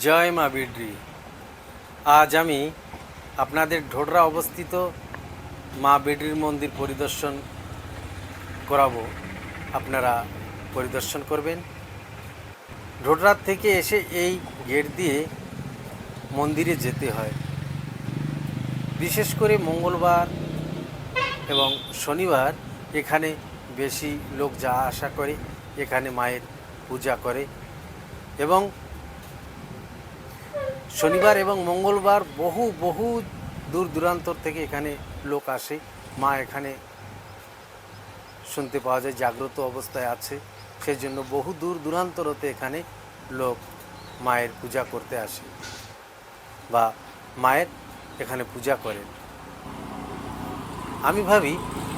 জয় মা বিড্রি। আজ আমি আপনাদের ঢোডরা অবস্থিত মা বিড্রির মন্দির পরিদর্শন করাবো। আপনারা পরিদর্শন করবেন। ঢোডরার থেকে এসে এই গেট দিয়ে মন্দিরে যেতে হয়। বিশেষ করে মঙ্গলবার এবং শনিবার এখানে বেশি লোক যাওয়া আসা করে, এখানে মায়ের পূজা করে এবং শনিবার এবং মঙ্গলবার বহু বহু দূর দূরান্তর থেকে এখানে লোক আসে। মা এখানে শুনতে পাওয়া যায় জাগ্রত অবস্থায় আছে, সেই জন্য বহু দূর দূরান্তর হতে এখানে লোক মায়ের পূজা করতে আসে বা মায়ের এখানে পূজা করেন। আমি ভাবি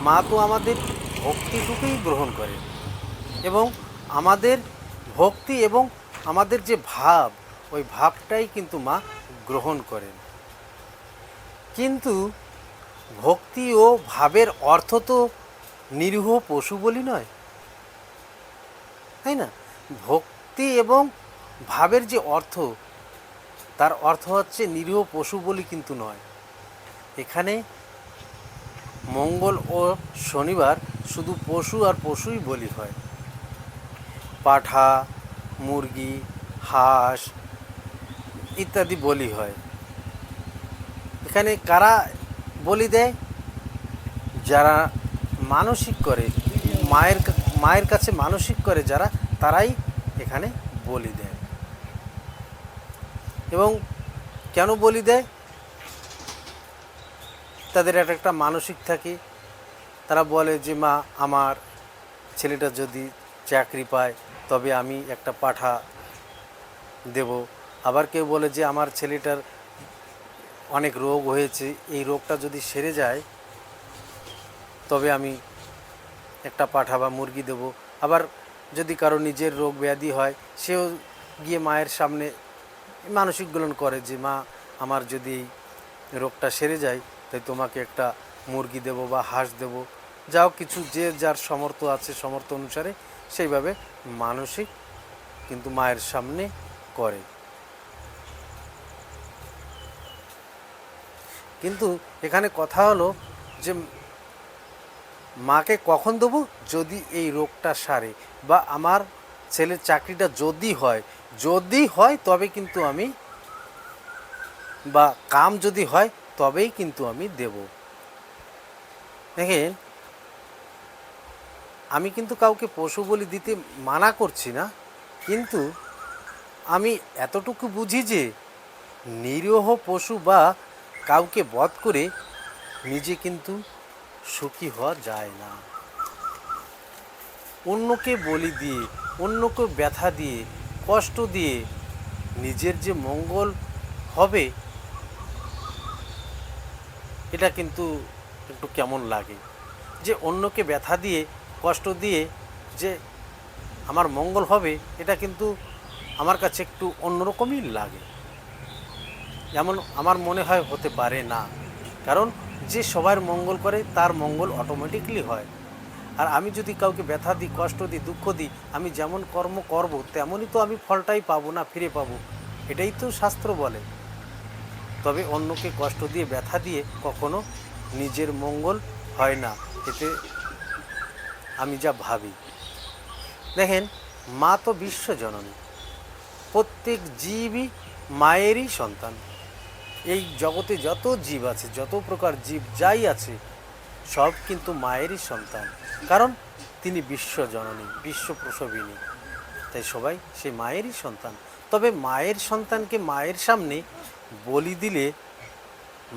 মা তো আমাদের ভক্তিটুকুই গ্রহণ করেন এবং আমাদের ভক্তি এবং আমাদের যে ভাব, ওই ভাবটাই কিন্তু মা গ্রহণ করেন। কিন্তু ভক্তি ও ভাবের অর্থ তো নিরীহ পশু বলি নয়, তাই না? ভক্তি এবং ভাবের যে অর্থ, তার অর্থ হচ্ছে নিরীহ পশু বলি কিন্তু নয়। এখানে মঙ্গল ও শনিবার শুধু পশু আর পশুই বলি হয়। পাঠা, মুরগি, হাঁস ইত্যাদি বলি হয়। এখানে কারা বলি দেয়? যারা মানসিক করে, মায়ের কাছে মানসিক করে যারা, তারাই এখানে বলি দেয়। এবং কেন বলি দেয়? তাদের একটা মানসিক থাকে। তারা বলে যে মা, আমার ছেলেটা যদি চাকরি পায় তবে আমি একটা পাঠা দেব। আবার কেউ বলে যে আমার ছেলেটার অনেক রোগ হয়েছে, এই রোগটা যদি সেরে যায় তবে আমি একটা পাঠা বা মুরগি দেব। আবার যদি কারো নিজের রোগ ব্যাধি হয়, সেও গিয়ে মায়ের সামনে মানসিক গ্রহণ করে যে মা, আমার যদি এই রোগটা সেরে যায় তাই তোমাকে একটা মুরগি দেব বা হাঁস দেব। যাও কিছু যে যার সামর্থ্য আছে, সামর্থ্য অনুসারে সেইভাবে মানসিক কিন্তু মায়ের সামনে করে। কিন্তু এখানে কথা হলো যে মাকে কখন দেবো? যদি এই রোগটা সারে বা আমার ছেলের চাকরিটা যদি হয় তবে কিন্তু আমি, বা কাম যদি হয় তবেই কিন্তু আমি দেব। দেখেন, আমি কিন্তু কাউকে পশু বলি দিতে মানা করছি না, কিন্তু আমি এতটুকু বুঝি যে নিরীহ পশু বা কাউকে বধ করে নিজে কিন্তু সুখী হওয়া যায় না। অন্যকে বলি দিয়ে, অন্যকে ব্যথা দিয়ে, কষ্ট দিয়ে নিজের যে মঙ্গল হবে, এটা কিন্তু একটু কেমন লাগে। যে অন্যকে ব্যথা দিয়ে, কষ্ট দিয়ে যে আমার মঙ্গল হবে, এটা কিন্তু আমার কাছে একটু অন্যরকমই লাগে। যেমন আমার মনে হয় হতে পারে না, কারণ যে সবার মঙ্গল করে তার মঙ্গল অটোমেটিকলি হয়। আর আমি যদি কাউকে ব্যথা দিই, কষ্ট দিই, দুঃখ দিই, আমি যেমন কর্ম করব তেমনই তো আমি ফলটাই পাবো না, ফিরে পাবো। এটাই তো শাস্ত্র বলে। তবে অন্যকে কষ্ট দিয়ে, ব্যথা দিয়ে কখনো নিজের মঙ্গল হয় না, এতে আমি যা ভাবি। দেখেন, মা তো বিশ্বজননী, প্রত্যেক জীবই মায়েরই সন্তান। এই জগতে যত জীব আছে, যত প্রকার জীব যাই আছে, সব কিন্তু মায়েরই সন্তান। কারণ তিনি বিশ্বজননী, বিশ্বপ্রসবিনী, তাই সবাই সে মায়েরই সন্তান। তবে মায়ের সন্তানকে মায়ের সামনে বলি দিলে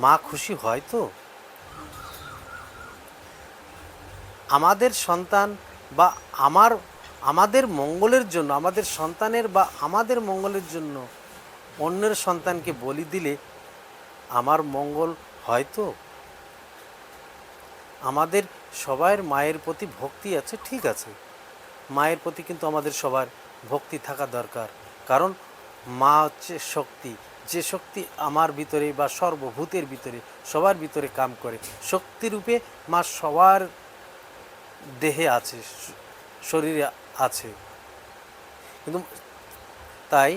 মা খুশি হয় তো? আমাদের সন্তান বা আমাদের মঙ্গলের জন্য, আমাদের সন্তানের বা আমাদের মঙ্গলের জন্য অন্যের সন্তানকে বলি দিলে আমার মঙ্গল হয় তো? আমাদের সবার মায়ের প্রতি ভক্তি আছে, ঠিক আছে, মায়ের প্রতি কিন্তু আমাদের সবার ভক্তি থাকা দরকার। কারণ মা হচ্ছে শক্তি, যে শক্তি আমার ভিতরে বা সর্বভূতের ভিতরে, সবার ভিতরে কাম করে। শক্তিরূপে মা সবার দেহে আছে, শরীরে আছে। কিন্তু তাই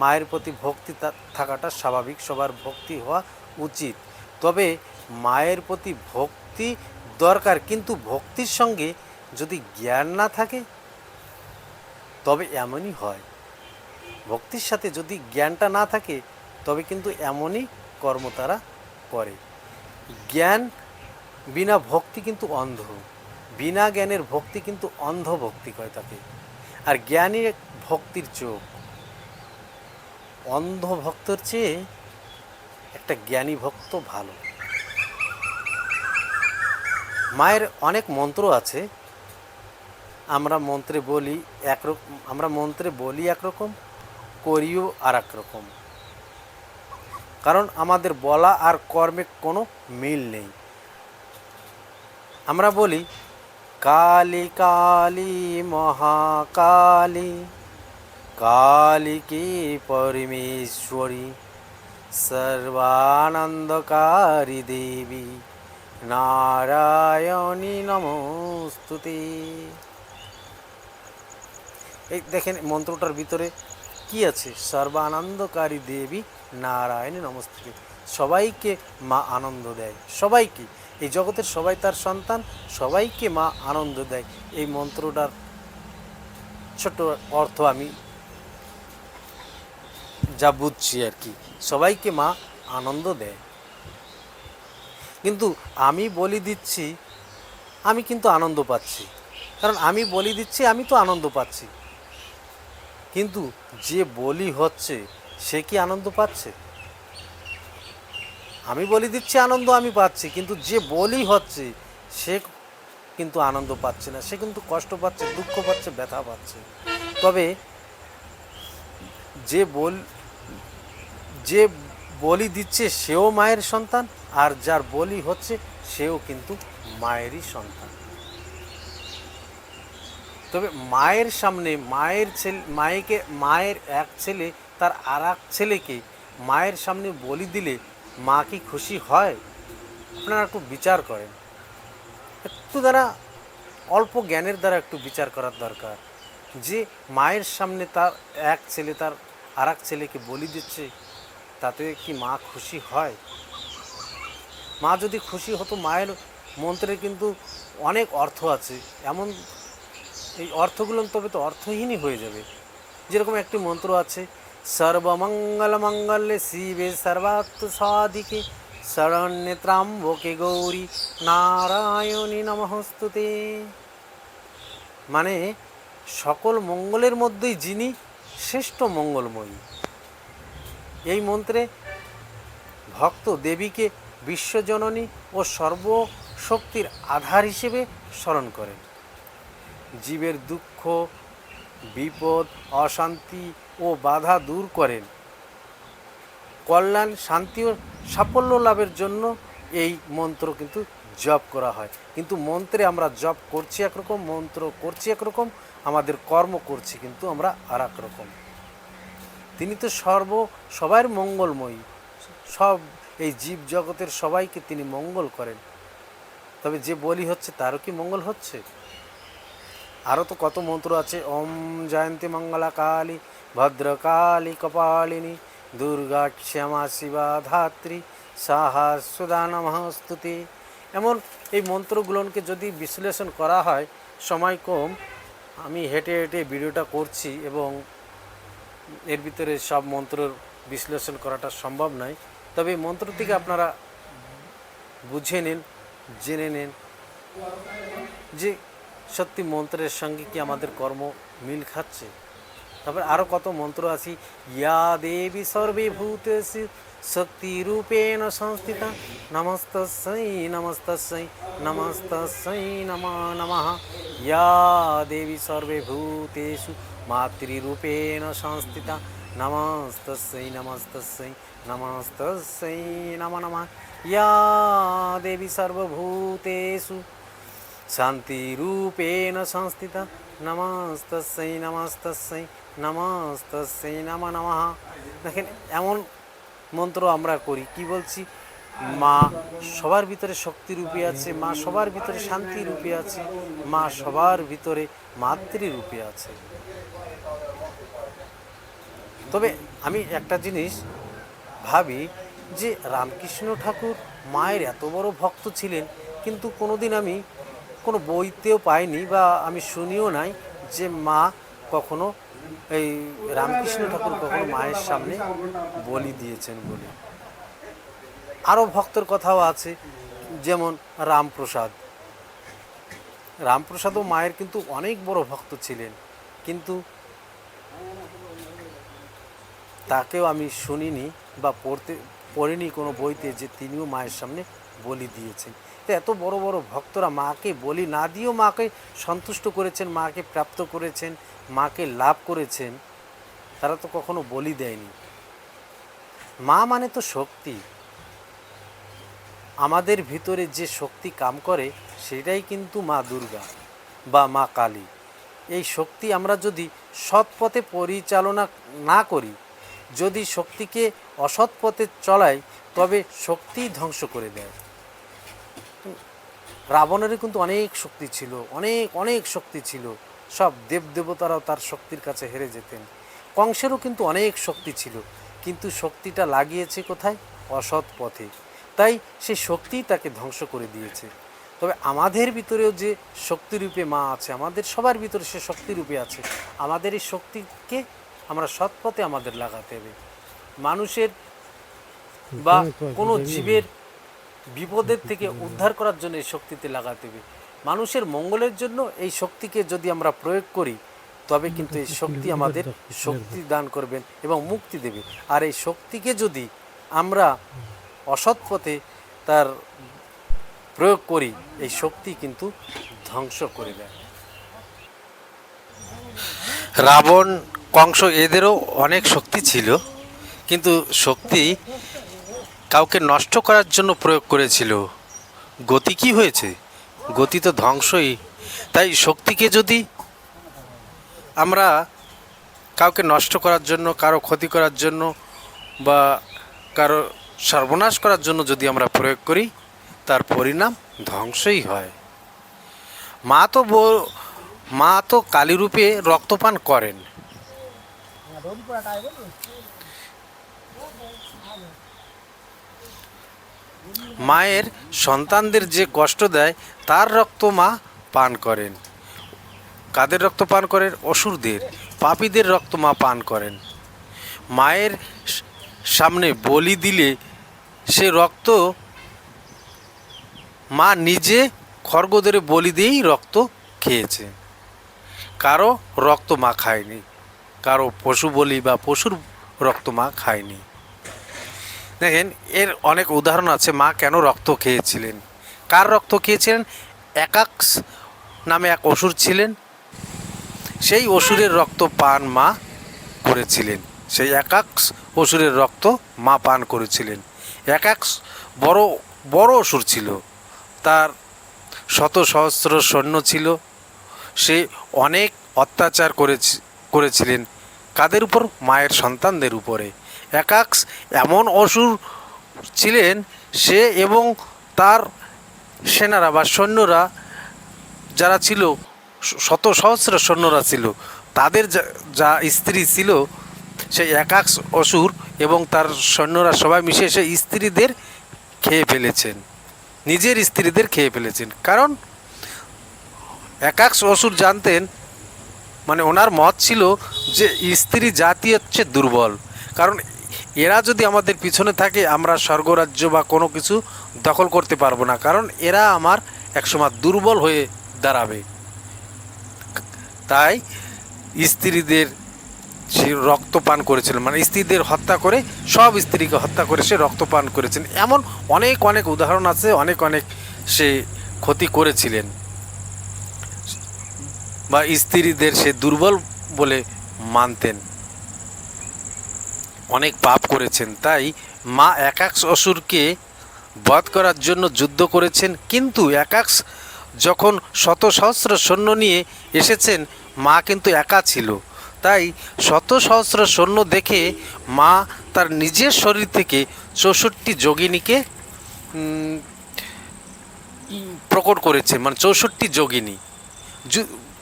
মায়ের প্রতি ভক্তি থাকাটা স্বাভাবিক, সবার ভক্তি হওয়া উচিত। তবে মায়ের প্রতি ভক্তি দরকার, কিন্তু ভক্তির সঙ্গে যদি জ্ঞান না থাকে তবে এমনই হয়। ভক্তির সাথে যদি জ্ঞানটা না থাকে তবে কিন্তু এমনই কর্ম তারা করে। জ্ঞান বিনা ভক্তি কিন্তু অন্ধ, বিনা জ্ঞানের ভক্তি কিন্তু অন্ধ ভক্তি কয় তাকে। আর জ্ঞানী ভক্তির চোখ। অন্ধ ভক্তর চেয়ে একটা জ্ঞানী ভক্ত ভালো। মায়ের অনেক মন্ত্র আছে, আমরা মন্ত্রে বলি একরকম, করিও আর এক রকম। কারণ আমাদের বলা আর কর্মে কোনো মিল নেই। আমরা বলি কালী কালী মহাকালী, কালী কি পরমেশ্বরী, সর্বানন্দকারী দেবী, নারায়ণী নমস্তুতে। এই দেখেন মন্ত্রটার ভিতরে কি আছে, সর্বানন্দকারী দেবী নারায়ণী নমস্তুতে। সবাইকে মা আনন্দ দেয়, সবাইকে, এই জগতের সবাই তার সন্তান, সবাইকে মা আনন্দ দেয়। এই মন্ত্রটার ছোট অর্থ আমি যা বুঝছি আর কি, সবাইকে মা আনন্দ দেয়। কিন্তু আমি বলি দিচ্ছি, আমি কিন্তু আনন্দ পাচ্ছি, কারণ আমি বলি দিচ্ছি, আমি তো আনন্দ পাচ্ছি। কিন্তু যে বলি হচ্ছে সে কি আনন্দ পাচ্ছে? আমি বলি দিচ্ছি, আনন্দ আমি পাচ্ছি, কিন্তু যে বলি হচ্ছে সে কিন্তু আনন্দ পাচ্ছে না, সে কিন্তু কষ্ট পাচ্ছে, দুঃখ পাচ্ছে, ব্যথা পাচ্ছে। তবে যে বলি দিচ্ছে সেও মায়ের সন্তান, আর যার বলি হচ্ছে সেও কিন্তু মায়েরই সন্তান। তবে মায়ের সামনে মায়ের এক ছেলে তার আর এক ছেলেকে মায়ের সামনে বলি দিলে মা কি খুশি হয়? আপনারা একটু বিচার করেন, একটু অল্প জ্ঞানের দ্বারা একটু বিচার করার দরকার। যে মায়ের সামনে তার এক ছেলে তার আর এক ছেলেকে বলি দিচ্ছে, তাতে কি মা খুশি হয়? মা যদি খুশি হতো, মায়ের মন্ত্রে কিন্তু অনেক অর্থ আছে, এমন এই অর্থগুলো তবে তো অর্থহীনই হয়ে যাবে। যেরকম একটি মন্ত্র আছে, সর্বমঙ্গল মঙ্গলে শিবে সর্বার্থ সাধিকে, শরণ্যে ত্র্যম্বকে গৌরী নারায়ণী নমস্তুতে। মানে সকল মঙ্গলের মধ্যেই যিনি শ্রেষ্ঠ মঙ্গলময়ী। এই মন্ত্রে ভক্ত দেবীকে বিশ্বজননী ও সর্বশক্তির আধার হিসেবে স্মরণ করেন। জীবের দুঃখ, বিপদ, অশান্তি ও বাধা দূর করেন। কল্যাণ, শান্তি ও সাফল্য লাভের জন্য এই মন্ত্র কিন্তু জপ করা হয়। কিন্তু মন্ত্রে আমরা জপ করছি একরকম, মন্ত্র করছি একরকম, আমাদের কর্ম করছি কিন্তু আমরা আর এক রকম। তিনি তো সবার মঙ্গলময়ী, সব এই জীব জগতের সবাইকে তিনি মঙ্গল করেন। তবে যে বলি হচ্ছে তারও কি মঙ্গল হচ্ছে? আরও তো কত মন্ত্র আছে, ওম জয়ন্তী মঙ্গলা কালী ভদ্রকালী কপালিনী দুর্গা ক্ষমা শিবা ধাত্রী সাহা সুদা নমস্তুতে। এমন এই মন্ত্রগুলোকে যদি বিশ্লেষণ করা হয়, সময় কম, আমি হেঁটে হেঁটে ভিডিওটা করছি এবং এর ভিতরে সব মন্ত্রের বিশ্লেষণ করাটা সম্ভব নয়। তবে এই মন্ত্র থেকে আপনারা বুঝে নিন, জেনে নিন যে সত্যি মন্ত্রের সঙ্গে কি আমাদের কর্ম মিল খাচ্ছে। তারপরে আরও কত মন্ত্র আছে, ইয়া দেবী সর্বে ভূতেষু শক্তিরূপেণ সংস্থিতা নমস্তস্যৈ নমস্তস্যৈ নমস্তস্যৈ নমো নমঃ। ইয়া দেবী সর্বে ভূতেষু মাতৃরূপেণ সংস্থিতা নমস্তস্যৈ নমস্তস্যৈ নমস্তস্যৈ নমো নমঃ। ইয়া দেবী সর্বভূতেষু শান্তিরূপেণ সংস্থিতা নমস্তস্যৈ নমস্তস্যৈ নমস্তস্যৈ নমো নমঃ। দেখেন এমন মন্ত্র আমরা করি, কি বলছি, মা সবার ভিতরে শক্তিরূপে আছে, মা সবার ভিতরে শান্তিরূপে আছে, মা সবার ভিতরে মাতৃরূপে আছে। তবে আমি একটা জিনিস ভাবি যে রামকৃষ্ণ ঠাকুর মায়ের এত বড় ভক্ত ছিলেন, কিন্তু কোনোদিন আমি কোনো বইতেও পাইনি বা আমি শুনিও নাই যে মা কখনো এই রামকৃষ্ণ ঠাকুর কখনো মায়ের সামনে বলি দিয়েছেন বলে। আরও ভক্তর কথাও আছে, যেমন রামপ্রসাদ। রামপ্রসাদও মায়ের কিন্তু অনেক বড় ভক্ত ছিলেন, কিন্তু তাকেও আমি শুনিনি বা পড়িনি কোনো বইতে যে তিনিও মায়ের সামনে বলি দিয়েছেন। তো এত বড় বড় ভক্তরা মাকে বলি না দিয়েও মাকে সন্তুষ্ট করেছেন, মাকে প্রাপ্ত করেছেন, মাকে লাভ করেছেন, তারা তো কখনো বলি দেয়নি। মা মানে তো শক্তি। আমাদের ভিতরে যে শক্তি কাম করে সেটাই কিন্তু মা দুর্গা বা মা কালী। এই শক্তি আমরা যদি সৎ পথে পরিচালনা না করি, যদি শক্তিকে অসৎ পথে চলাই, তবে শক্তি ধ্বংস করে দেয়। রাবণেরও কিন্তু অনেক শক্তি ছিল, অনেক অনেক শক্তি ছিল, সব দেবদেবতারাও তার শক্তির কাছে হেরে যেতেন। কংসেরও কিন্তু অনেক শক্তি ছিল, কিন্তু শক্তিটা লাগিয়েছে কোথায়? অসৎ পথে। তাই সেই শক্তিই তাকে ধ্বংস করে দিয়েছে। তবে আমাদের ভিতরেও যে শক্তিরূপে মা আছে, আমাদের সবার ভিতরে সে শক্তিরূপে আছে। আমাদের এই শক্তিকে আমরা সৎ পথে আমাদের লাগাতে হবে। মানুষের বা কোনো জীবের বিপদের থেকে উদ্ধার করার জন্য এই শক্তিতে লাগাতে হবে। মানুষের মঙ্গলের জন্য এই শক্তিকে যদি আমরা প্রয়োগ করি, তবে কিন্তু এই শক্তি আমাদের শক্তি দান করবেন এবং মুক্তি দেবে। আর এই শক্তিকে যদি আমরা অসৎ পথে তার প্রয়োগ করি, এই শক্তি কিন্তু ধ্বংস করে দেয়। রাবণ, কংস এদেরও অনেক শক্তি ছিল, কিন্তু শক্তি কাউকে নষ্ট করার জন্য প্রয়োগ করেছিল। গতি কি হয়েছে? গতি তো ধ্বংসই। তাই শক্তিকে যদি আমরা কাউকে নষ্ট করার জন্য, কারো ক্ষতি করার জন্য বা কারো সর্বনাশ করার জন্য যদি আমরা প্রয়োগ করি, তার পরিণাম ধ্বংসই হয়। মা তো কালীরূপে রক্তপান করেন। মায়ের সন্তানদের যে কষ্ট দেয় তার রক্ত মা পান করেন। কাদের রক্ত পান করেন? অসুরদের, পাপীদের রক্ত মা পান করেন। মায়ের সামনে বলি দিলে সে রক্ত মা নিজে খড়গ ধরে বলি দিয়েই রক্ত খেয়েছে। কারো রক্ত মা খায়নি, কারো পশু বলি বা পশুর রক্ত মা খায়নি। দেখেন, এর অনেক উদাহরণ আছে মা কেন রক্ত খেয়েছিলেন। কার রক্ত খেয়েছিলেন? একাক্স নামে এক অসুর ছিলেন, সেই অসুরের রক্ত পান মা করেছিলেন। সেই একাক্স অসুরের রক্ত মা পান করেছিলেন। একাক্স বড় বড় অসুর ছিল, তার শত সহস্র সৈন্য ছিল, সে অনেক অত্যাচার করেছিলেন। কাদের উপর? মায়ের সন্তানদের উপরে। একাক্স এমন অসুর ছিলেন, সে এবং তার সেনারা বা সৈন্যরা যারা ছিল, শত সহস্র সৈন্যরা ছিল, তাদের যা স্ত্রী ছিল, সেই একাক্স অসুর এবং তার সৈন্যরা সবাই মিশে সেই স্ত্রীদের খেয়ে ফেলেছেন, নিজের স্ত্রীদের খেয়ে ফেলেছেন। কারণ একাক্স অসুর জানতেন, মানে ওনার মত ছিল যে স্ত্রী জাতি হচ্ছে দুর্বল। কারণ এরা যদি আমাদের পিছনে থাকে, আমরা স্বর্গরাজ্য বা কোনো কিছু দখল করতে পারবো না, কারণ এরা আমার একসময় দুর্বল হয়ে দাঁড়াবে। তাই স্ত্রীদের সে রক্তপান করেছিলেন, মানে স্ত্রীদের হত্যা করে, সব স্ত্রীকে হত্যা করে সে রক্তপান করেছেন। এমন অনেক অনেক উদাহরণ আছে, অনেক অনেক সে ক্ষতি করেছিলেন বা স্ত্রীদের সে দুর্বল বলে মানতেন, অনেক পাপ করেছেন। তাই মা একাক্স অসুরকে বধ করার জন্য যুদ্ধ করেছেন, কিন্তু একাক্স যখন শত সহস্র সৈন্য নিয়ে এসেছেন, মা কিন্তু একা ছিল। তাই শত সহস্র সৈন্য দেখে মা তার নিজের শরীর থেকে 64 যোগিনীকে প্রকট করেছেন, মানে 64 যোগিনী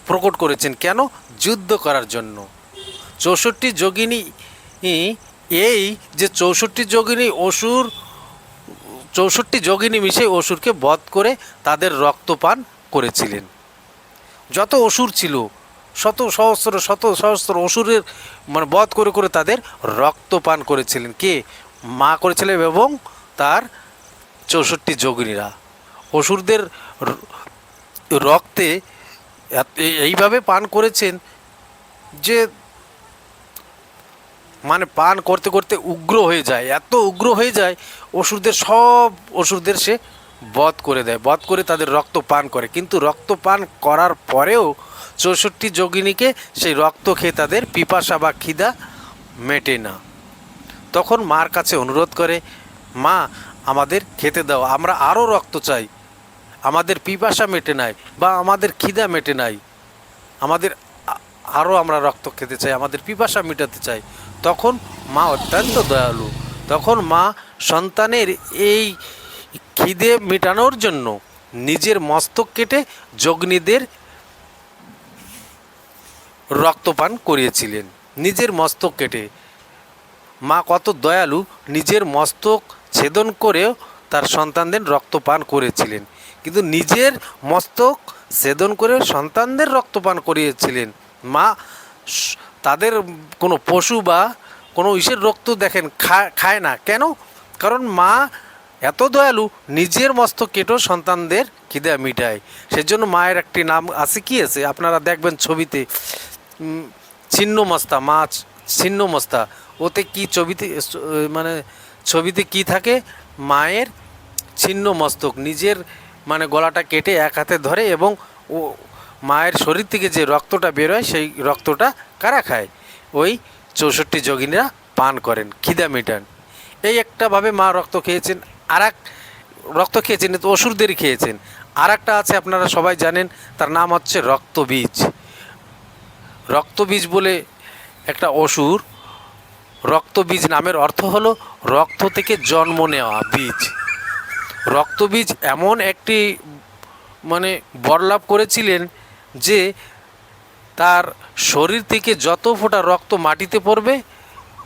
প্রকট করেছেন। কেন? যুদ্ধ করার জন্য। 64 যোগিনী এই যে 64 যোগিনী অসুর 64 যোগিনী মিশে অসুরকে বধ করে তাদের রক্তপান করেছিলেন। যত অসুর ছিল শত সহস্র অসুরের মানে বধ করে করে তাদের রক্তপান করেছিলেন কে? মা করেছিলেন এবং তার 64 যোগিনীরা অসুরদের রক্তে এইভাবে পান করেছেন যে মানে পান করতে করতে উগ্র হয়ে যায়, এত উগ্র হয়ে যায় সব অসুরদের সে বধ করে দেয়, বধ করে তাদের রক্ত পান করে। কিন্তু রক্ত পান করার পরেও 64 যোগিনীকে সেই রক্ত খেয়ে তাদের পিপাসা বা খিদা মেটে না। তখন মার কাছে অনুরোধ করে, মা আমাদের খেতে দাও, আমরা আরও রক্ত চাই, আমাদের পিপাসা মেটে নাই বা আমাদের খিদা মেটে নাই, আমাদের আরও আমরা রক্ত খেতে চাই, আমাদের পিপাসা মেটাতে চাই। তখন মা অত্যন্ত দয়ালু, তখন মা সন্তানের এই খিদে মেটানোর জন্য নিজের মস্তক কেটে যোগিনীদের রক্তপান করিয়েছিলেন। নিজের মস্তক কেটে মা কত দয়ালু, নিজের মস্তক ছেদন করেও তার সন্তানদের রক্তপান করেছিলেন। কিন্তু নিজের মস্তক ছেদন করে সন্তানদের রক্তপান করিয়েছিলেন মা। তাদের কোনো পশু বা কোনো ইসের রক্ত দেখেন খায় না কেন? কারণ মা এত দয়ালু, নিজের মস্তক কেটেও সন্তানদের খিদা মিটায়। সেজন্য মায়ের একটি নাম আছে, কি আছে আপনারা দেখবেন ছবিতে, ছিন্নমস্তা, মাছ ছিন্নমস্তা। ওতে কি মানে ছবিতে কি থাকে? মায়ের ছিন্ন মস্তক, নিজের মানে গলাটা কেটে এক হাতে ধরে এবং ও মায়ের শরীর থেকে যে রক্তটা বেরোয় সেই রক্তটা কারা খায়? ওই 64 যোগিনীরা পান করেন, খিদা মেটান। এই একটাভাবে মা রক্ত খেয়েছেন। রক্ত খেয়েছেন তো অসুরদেরই খেয়েছেন। আর একটা আছে আপনারা সবাই জানেন, তার নাম হচ্ছে রক্তবীজ। রক্তবীজ বলে একটা অসুর। রক্তবীজ নামের অর্থ হলো রক্ত থেকে জন্ম নেওয়া বীজ। রক্তবীজ এমন একটি মানে বরলাভ করেছিলেন যে তার শরীর থেকে যত ফোঁটা রক্ত মাটিতে পড়বে,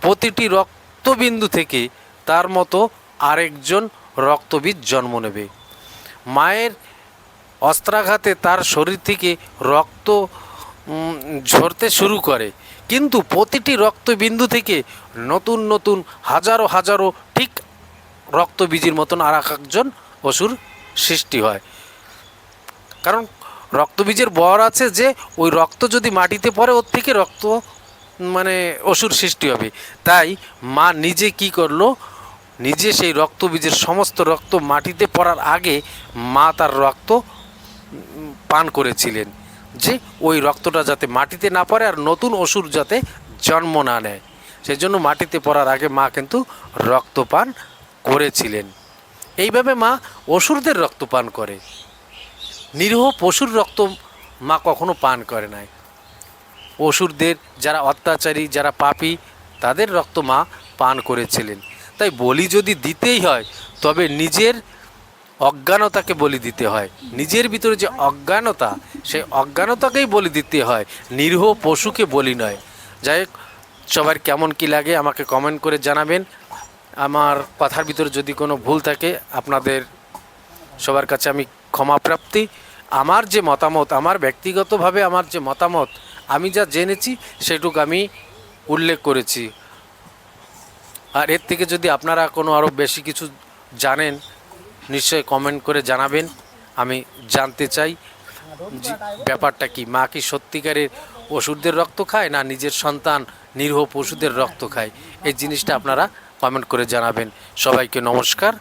প্রতিটি রক্তবিন্দু থেকে তার মতো আরেকজন রক্তবীজ জন্ম নেবে। মায়ের অস্ত্রাঘাতে তার শরীর থেকে রক্ত ঝরতে শুরু করে, কিন্তু প্রতিটি রক্তবিন্দু থেকে নতুন নতুন হাজারো হাজারো ঠিক রক্তবীজের মতন আর একজন অসুর সৃষ্টি হয়। কারণ রক্তবীজের বর আছে যে ওই রক্ত যদি মাটিতে পড়ে ওর থেকে রক্ত মানে অসুর সৃষ্টি হবে। তাই মা নিজে কি করলো, নিজে সেই রক্তবীজের সমস্ত রক্ত মাটিতে পড়ার আগে মা তার রক্ত পান করেছিলেন, যে ওই রক্তটা যাতে মাটিতে না পড়ে আর নতুন অসুর যাতে জন্ম না নেয়। সেই জন্য মাটিতে পড়ার আগে মা কিন্তু রক্তপান করেছিলেন। এইভাবে মা অসুরদের রক্তপান করে, নিরীহ পশুর রক্ত মা কখনো পান করে নাই। অসুরদের যারা অত্যাচারী, যারা পাপী, তাদের রক্ত মা পান করেছিলেন। তাই বলি যদি দিতেই হয় তবে নিজের অজ্ঞানতাকে বলি দিতে হয়, নিজের ভিতরে যে অজ্ঞানতা সেই অজ্ঞানতাকেই বলি দিতে হয়, নিরীহ পশুকে বলি নয়। যাই হোক, সবার কেমন কি লাগে আমাকে কমেন্ট করে জানাবেন। আমার কথার ভিতরে যদি কোনো ভুল থাকে আপনাদের সবার কাছে আমি ক্ষমাপ্রাপ্তি। আমার যে মতামত, আমার ব্যক্তিগতভাবে আমার যে মতামত, আমি যা জেনেছি সেটুকু আমি উল্লেখ করেছি। আর এর থেকে যদি আপনারা কোনো আরও বেশি কিছু জানেন নিশ্চয়ই কমেন্ট করে জানাবেন, আমি জানতে চাই ব্যাপারটা কি। মা কি সত্যিকারের অসুরদের রক্ত খায় না নিজের সন্তান নিরীহ পশুদের রক্ত খায়? এই জিনিসটা আপনারা কমেন্ট করে জানাবেন। সবাইকে নমস্কার।